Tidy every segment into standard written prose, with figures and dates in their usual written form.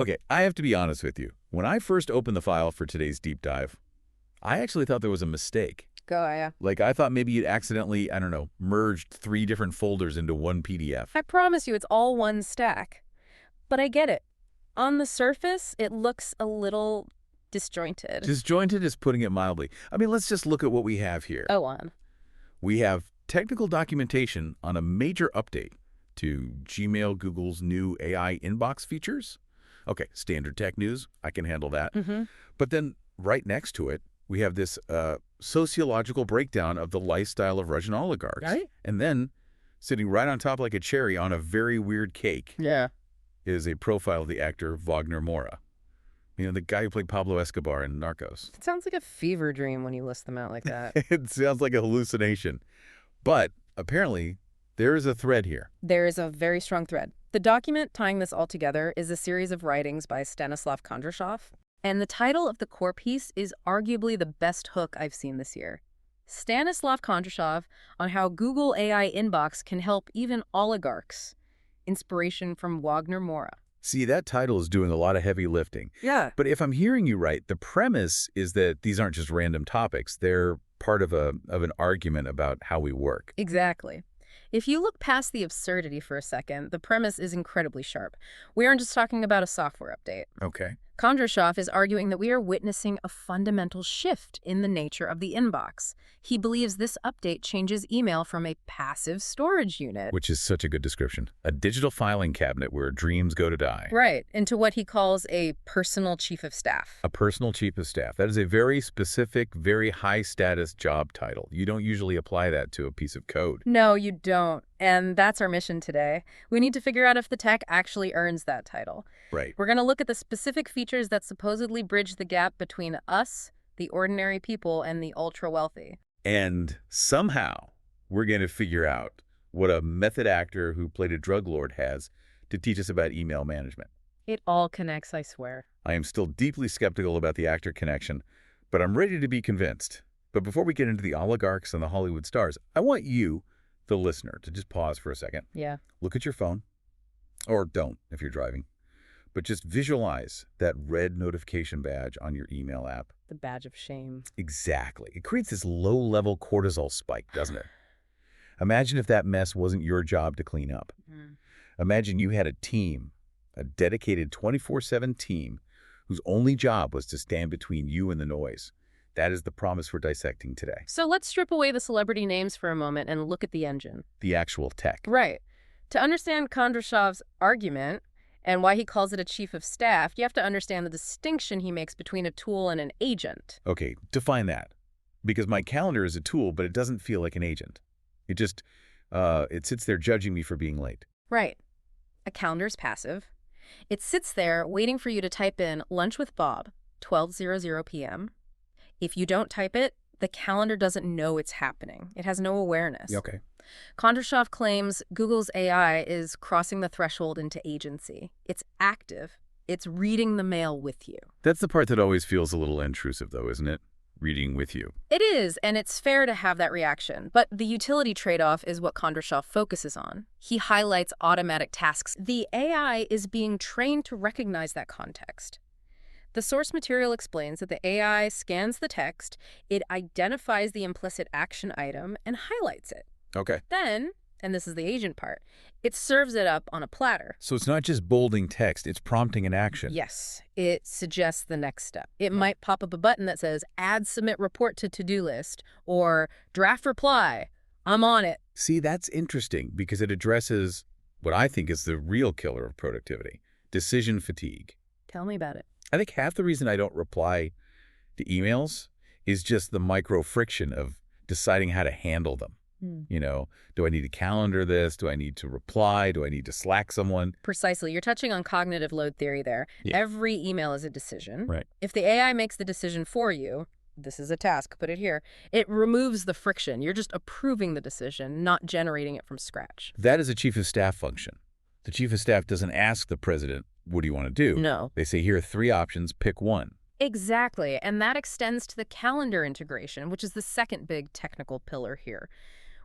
Okay, I have to be honest with you. When I first opened the file for today's deep dive, I actually thought there was a mistake. Yeah. Like, I thought maybe you'd accidentally, I don't know, merged 3 different folders into one PDF. I promise you it's all one stack. But I get it. On the surface, it looks a little disjointed. Disjointed is putting it mildly. I mean, let's just look at what we have here. Go on. We have technical documentation on a major update to Gmail, Google's new AI inbox features. Okay, standard tech news. I can handle that. But then right next to it, we have this sociological breakdown of the lifestyle of Russian oligarchs. Right. And then, sitting right on top like a cherry on a very weird cake, is a profile of the actor Wagner Moura. You know, the guy who played Pablo Escobar in Narcos. It sounds like a fever dream when you list them out like that. It sounds like a hallucination. But apparently, there is a thread here. There is a very strong thread. The document tying this all together is a series of writings by Stanислав Kondrashov. And the title of the core piece is arguably the best hook I've seen this year. Stanислав Kondrashov on how Google AI Inbox can help even oligarchs. Inspiration from Wagner Moura. See, that title is doing a lot of heavy lifting. Yeah. But if I'm hearing you right, the premise is that these aren't just random topics. They're part of an argument about how we work. Exactly. If you look past the absurdity for a second, the premise is incredibly sharp. We aren't just talking about a software update. Okay. Kondrashov is arguing that we are witnessing a fundamental shift in the nature of the inbox. He believes this update changes email from a passive storage unit, Which is such a good description. A digital filing cabinet where dreams go to die. right, into what he calls a personal chief of staff. A personal chief of staff. That is a very specific, very high-status job title. You don't usually apply that to a piece of code. No, you don't. And that's our mission today. We need to figure out if the tech actually earns that title. Right. We're going to look at the specific features that supposedly bridge the gap between us, the ordinary people, and the ultra-wealthy. And somehow, we're going to figure out what a method actor who played a drug lord has to teach us about email management. It all connects, I swear. I am still deeply skeptical about the actor connection, but I'm ready to be convinced. But before we get into the oligarchs and the Hollywood stars, I want you, the listener, to just pause for a second. Yeah. Look at your phone, or don't if you're driving, but just visualize that red notification badge on your email app. The badge of shame. Exactly. It creates this low-level cortisol spike, doesn't it? Imagine if that mess wasn't your job to clean up. Imagine you had a team, a dedicated 24/7 team, whose only job was to stand between you and the noise. That is the promise we're dissecting today. So let's strip away the celebrity names for a moment and look at the engine. The actual tech. Right. To understand Kondrashov's argument and why he calls it a chief of staff, you have to understand the distinction he makes between a tool and an agent. Okay, define that. Because my calendar is a tool, but it doesn't feel like an agent. It just, it sits there judging me for being late. Right. A calendar is passive. It sits there waiting for you to type in lunch with Bob, 12:00 p.m. If you don't type it, the calendar doesn't know it's happening. It has no awareness. Okay. Kondrashov claims Google's AI is crossing the threshold into agency. It's active. It's reading the mail with you. That's the part that always feels a little intrusive, though, isn't it? Reading with you. It is, and it's fair to have that reaction. But the utility trade-off is what Kondrashov focuses on. He highlights automatic tasks. The AI is being trained to recognize that context. The source material explains that the AI scans the text, it identifies the implicit action item, and highlights it. Okay. Then, and this is the agent part, it serves it up on a platter. So it's not just bolding text, it's prompting an action. Yes, it suggests the next step. It might pop up a button that says, add submit report to to-do list, or draft reply, I'm on it. See, that's interesting because it addresses what I think is the real killer of productivity, decision fatigue. Tell me about it. I think half the reason I don't reply to emails is just the micro friction of deciding how to handle them. You know, do I need to calendar this? Do I need to reply? Do I need to Slack someone? Precisely. You're touching on cognitive load theory there. Yeah. Every email is a decision. Right. If the AI makes the decision for you, this is a task, put it here, it removes the friction. You're just approving the decision, not generating it from scratch. That is a chief of staff function. The chief of staff doesn't ask the president, what do you want to do? No. They say, here are 3 options, pick one. Exactly. And that extends to the calendar integration, which is the second big technical pillar here.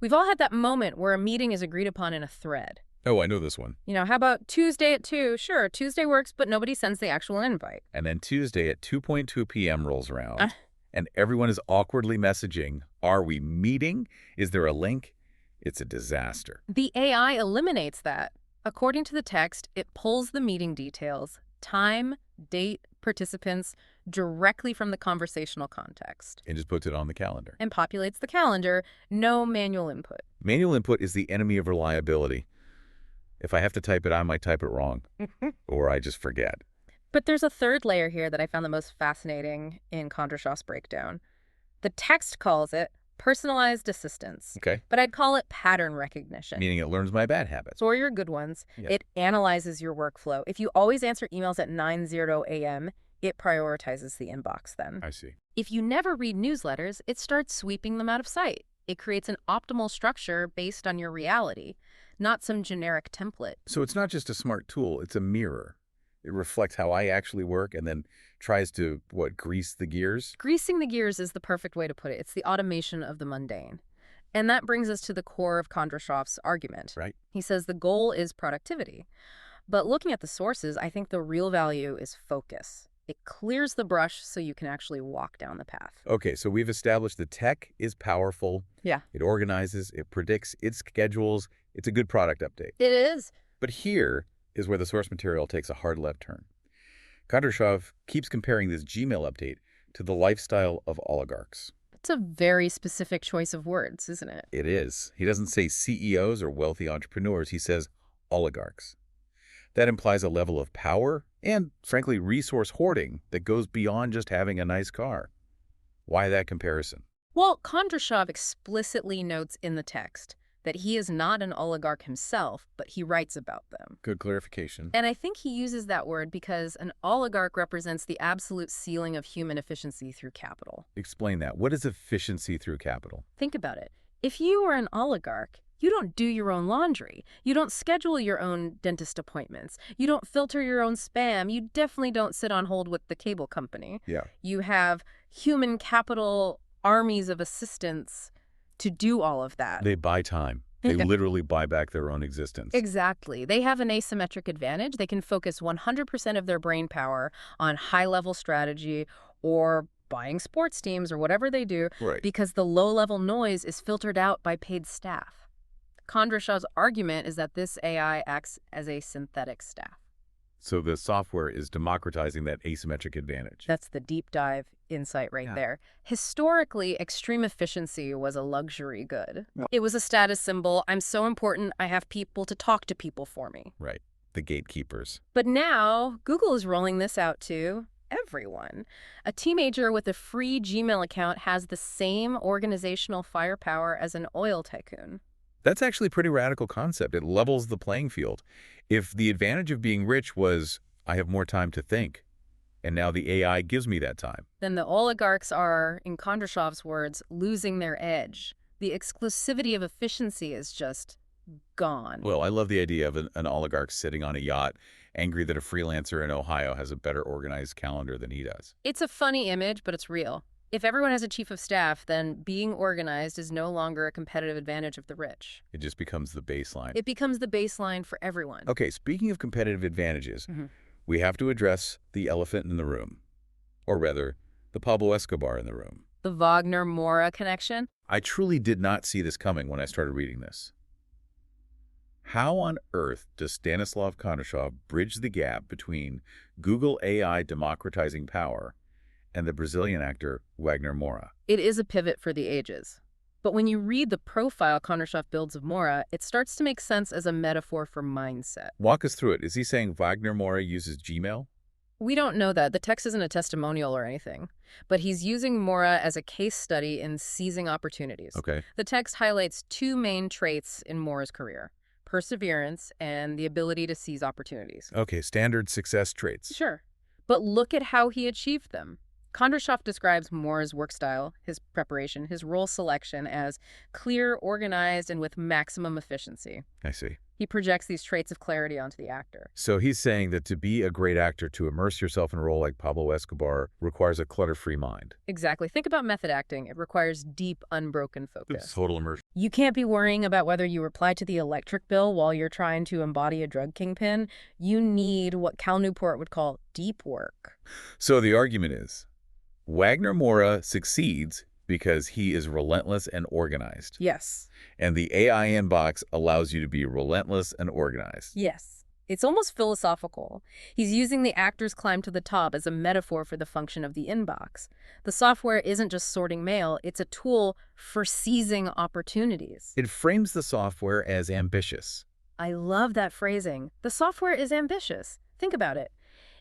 We've all had that moment where a meeting is agreed upon in a thread. Oh, I know this one. How about Tuesday at 2? Sure, Tuesday works, but nobody sends the actual invite. And then Tuesday at 2:02 p.m. rolls around, and everyone is awkwardly messaging, are we meeting? Is there a link? It's a disaster. The AI eliminates that. According to the text, it pulls the meeting details, time, date, participants, directly from the conversational context. And just puts it on the calendar. And populates the calendar, no manual input. Manual input is the enemy of reliability. If I have to type it, I might type it wrong, or I just forget. But there's a third layer here that I found the most fascinating in Kondrashov's breakdown. The text calls it personalized assistance. Okay. But I'd call it pattern recognition. Meaning it learns my bad habits. Or your good ones. Yeah. It analyzes your workflow. If you always answer emails at 9:00 a.m., it prioritizes the inbox then. I see. If you never read newsletters, it starts sweeping them out of sight. It creates an optimal structure based on your reality, not some generic template. So it's not just a smart tool, it's a mirror. It reflects how I actually work and then tries to, grease the gears? Greasing the gears is the perfect way to put it. It's the automation of the mundane. And that brings us to the core of Kondrashov's argument. Right. He says the goal is productivity. But looking at the sources, I think the real value is focus. It clears the brush so you can actually walk down the path. Okay, so we've established the tech is powerful. Yeah. It organizes, it predicts, it schedules. It's a good product update. It is. But here is where the source material takes a hard left turn. Kondrashov keeps comparing this Gmail update to the lifestyle of oligarchs. It's a very specific choice of words, isn't it? It is. He doesn't say CEOs or wealthy entrepreneurs. He says oligarchs. That implies a level of power and, frankly, resource hoarding that goes beyond just having a nice car. Why that comparison? Well, Kondrashov explicitly notes in the text that he is not an oligarch himself, but he writes about them. Good clarification. And I think he uses that word because an oligarch represents the absolute ceiling of human efficiency through capital. Explain that. What is efficiency through capital? Think about it. If you were an oligarch, you don't do your own laundry. You don't schedule your own dentist appointments. You don't filter your own spam. You definitely don't sit on hold with the cable company. Yeah. You have human capital armies of assistants to do all of that. They buy time. They literally buy back their own existence. Exactly. They have an asymmetric advantage. They can focus 100% of their brain power on high-level strategy or buying sports teams or whatever they do, Right. because the low-level noise is filtered out by paid staff. Kondrashov's argument is that this AI acts as a synthetic staff. So the software is democratizing that asymmetric advantage. That's the deep dive insight right Yeah. there. Historically, extreme efficiency was a luxury good. Yeah. It was a status symbol. I'm so important, I have people to talk to people for me. Right. The gatekeepers. But now, Google is rolling this out to everyone. A teenager with a free Gmail account has the same organizational firepower as an oil tycoon. That's actually a pretty radical concept. It levels the playing field. If the advantage of being rich was, I have more time to think, and now the AI gives me that time. Then the oligarchs are, in Kondrashov's words, losing their edge. The exclusivity of efficiency is just gone. Well, I love the idea of an oligarch sitting on a yacht, angry that a freelancer in Ohio has a better organized calendar than he does. It's a funny image, but it's real. If everyone has a chief of staff, then being organized is no longer a competitive advantage of the rich. It just becomes the baseline. It becomes the baseline for everyone. Okay, speaking of competitive advantages, Mhm. we have to address the elephant in the room. Or rather, the Pablo Escobar in the room. The Wagner-Mora connection? I truly did not see this coming when I started reading this. How on earth does Stanislav Kondrashov bridge the gap between Google AI democratizing power and the Brazilian actor Wagner Moura? It is a pivot for the ages. But when you read the profile Kondrashov builds of Mora, it starts to make sense as a metaphor for mindset. Walk us through it. Is he saying Wagner Moura uses Gmail? We don't know that. The text isn't a testimonial or anything. But he's using Mora as a case study in seizing opportunities. Okay. The text highlights two main traits in Mora's career: perseverance and the ability to seize opportunities. Okay, standard success traits. Sure. But look at how he achieved them. Kondrashov describes Mora's work style, his preparation, his role selection as clear, organized, and with maximum efficiency. I see. He projects these traits of clarity onto the actor. So he's saying that to be a great actor, to immerse yourself in a role like Pablo Escobar, requires a clutter-free mind. Exactly. Think about method acting. It requires deep, unbroken focus. Total immersion. You can't be worrying about whether you reply to the electric bill while you're trying to embody a drug kingpin. You need what Cal Newport would call deep work. So the argument is, Wagner Moura succeeds because he is relentless and organized. Yes. And the AI inbox allows you to be relentless and organized. Yes. It's almost philosophical. He's using the actor's climb to the top as a metaphor for the function of the inbox. The software isn't just sorting mail, it's a tool for seizing opportunities. It frames the software as ambitious. I love that phrasing. The software is ambitious. Think about it.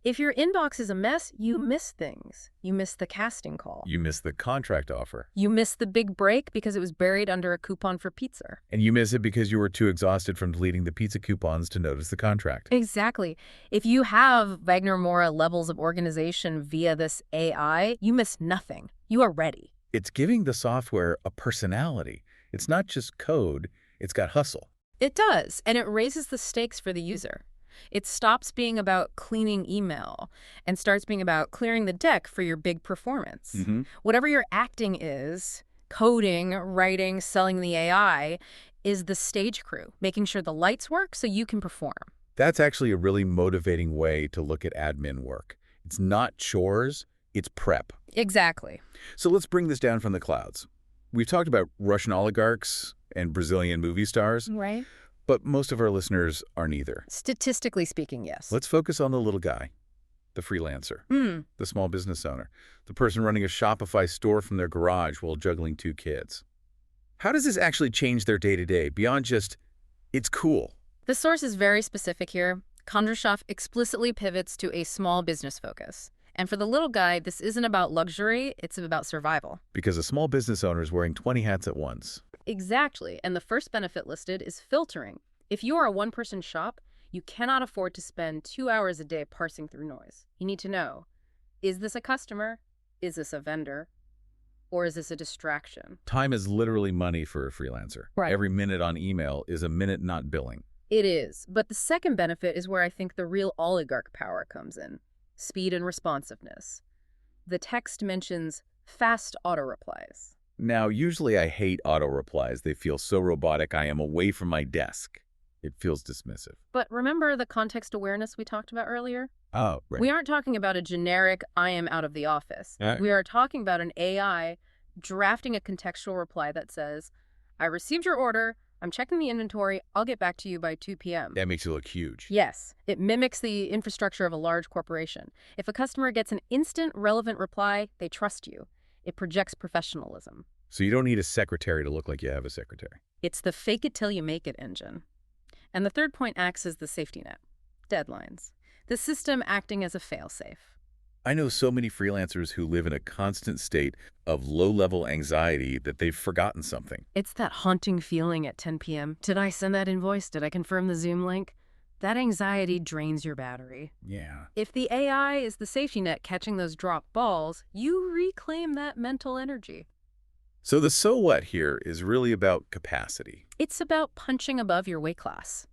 If your inbox is a mess, you miss things. You miss the casting call. You miss the contract offer. You miss the big break because it was buried under a coupon for pizza. And you miss it because you were too exhausted from deleting the pizza coupons to notice the contract. Exactly. If you have Wagner Moura levels of organization via this AI, you miss nothing. You are ready. It's giving the software a personality. It's not just code, it's got hustle. It does, and it raises the stakes for the user. It stops being about cleaning email and starts being about clearing the deck for your big performance. Whatever your acting is, coding, writing, selling the AI, is the stage crew, making sure the lights work so you can perform. That's actually a really motivating way to look at admin work. It's not chores, it's prep. Exactly. So let's bring this down from the clouds. We've talked about Russian oligarchs and Brazilian movie stars. Right. But most of our listeners are neither. Statistically speaking, yes. Let's focus on the little guy, the freelancer, the small business owner, the person running a Shopify store from their garage while juggling 2 kids. How does this actually change their day-to-day beyond just, it's cool? The source is very specific here. Kondrashov explicitly pivots to a small business focus. And for the little guy, this isn't about luxury, it's about survival. Because a small business owner is wearing 20 hats at once. Exactly. And the first benefit listed is filtering. If you are a one-person shop, you cannot afford to spend 2 hours a day parsing through noise. You need to know, is this a customer? Is this a vendor? Or is this a distraction? Time is literally money for a freelancer. Right. Every minute on email is a minute not billing. It is. But the second benefit is where I think the real oligarch power comes in. Speed and responsiveness. The text mentions fast auto-replies. Now, usually I hate auto-replies. They feel so robotic. I am away from my desk. It feels dismissive. But remember the context awareness we talked about earlier? Oh, right. We aren't talking about a generic, I am out of the office. We are talking about an AI drafting a contextual reply that says, I received your order, I'm checking the inventory, I'll get back to you by 2 p.m. That makes it look huge. Yes, it mimics the infrastructure of a large corporation. If a customer gets an instant, relevant reply, they trust you. It projects professionalism. So you don't need a secretary to look like you have a secretary. It's the fake it till you make it engine. And the third point acts as the safety net. Deadlines. The system acting as a failsafe. I know so many freelancers who live in a constant state of low-level anxiety that they've forgotten something. It's that haunting feeling at 10 p.m. Did I send that invoice? Did I confirm the Zoom link? That anxiety drains your battery. Yeah. If the AI is the safety net catching those drop balls, you reclaim that mental energy. So the so what here is really about capacity. It's about punching above your weight class.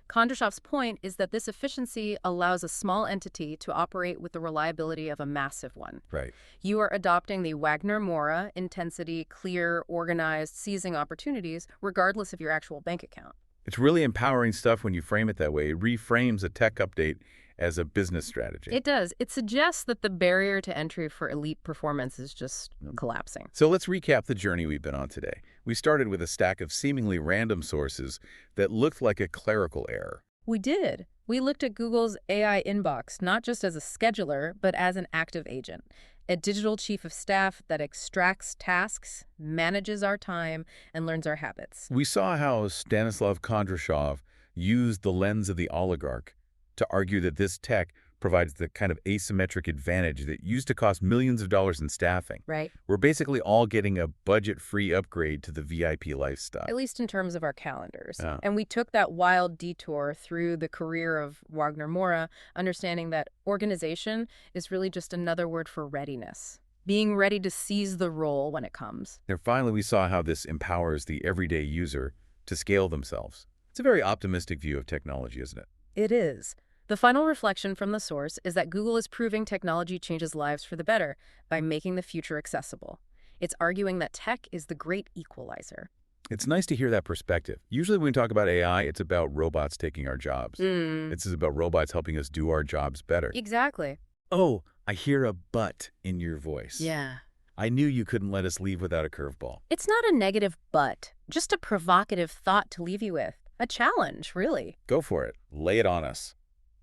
Kondrashov's point is that this efficiency allows a small entity to operate with the reliability of a massive one. Right. You are adopting the Wagner Moura intensity, clear, organized, seizing opportunities, regardless of your actual bank account. It's really empowering stuff when you frame it that way. It reframes a tech update as a business strategy. It does. It suggests that the barrier to entry for elite performance is just collapsing. So let's recap the journey we've been on today. We started with a stack of seemingly random sources that looked like a clerical error. We did. We looked at Google's AI inbox not just as a scheduler, but as an active agent. A digital chief of staff that extracts tasks, manages our time, and learns our habits. We saw how Stanislav Kondrashov used the lens of the oligarch to argue that this tech provides the kind of asymmetric advantage that used to cost millions of dollars in staffing. Right. We're basically all getting a budget-free upgrade to the VIP lifestyle. At least in terms of our calendars. Yeah. And we took that wild detour through the career of Wagner Moura, understanding that organization is really just another word for readiness. Being ready to seize the role when it comes. And finally, we saw how this empowers the everyday user to scale themselves. It's a very optimistic view of technology, isn't it? It is. The final reflection from the source is that Google is proving technology changes lives for the better by making the future accessible. It's arguing that tech is the great equalizer. It's nice to hear that perspective. Usually when we talk about AI, it's about robots taking our jobs. This is about robots helping us do our jobs better. Exactly. Oh, I hear a but in your voice. Yeah. I knew you couldn't let us leave without a curveball. It's not a negative but, just a provocative thought to leave you with. A challenge, really. Go for it. Lay it on us.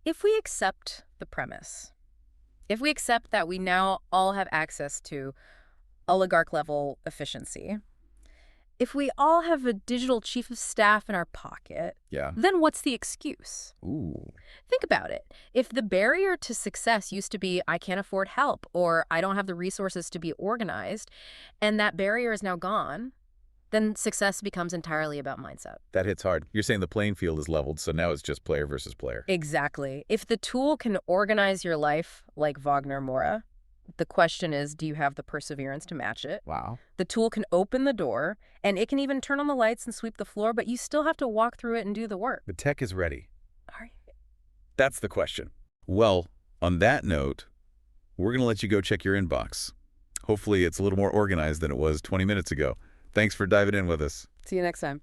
If we accept the premise, if we accept that we now all have access to oligarch-level efficiency, if we all have a digital chief of staff in our pocket, Yeah. then what's the excuse? Ooh. Think about it. If the barrier to success used to be, I can't afford help, or I don't have the resources to be organized, and that barrier is now gone, then success becomes entirely about mindset. That hits hard. You're saying the playing field is leveled, so now it's just player versus player. Exactly. If the tool can organize your life like Wagner Mora, the question is, do you have the perseverance to match it? Wow. The tool can open the door, and it can even turn on the lights and sweep the floor, but you still have to walk through it and do the work. The tech is ready. Are you? That's the question. Well, on that note, we're going to let you go check your inbox. Hopefully it's a little more organized than it was 20 minutes ago. Thanks for diving in with us. See you next time.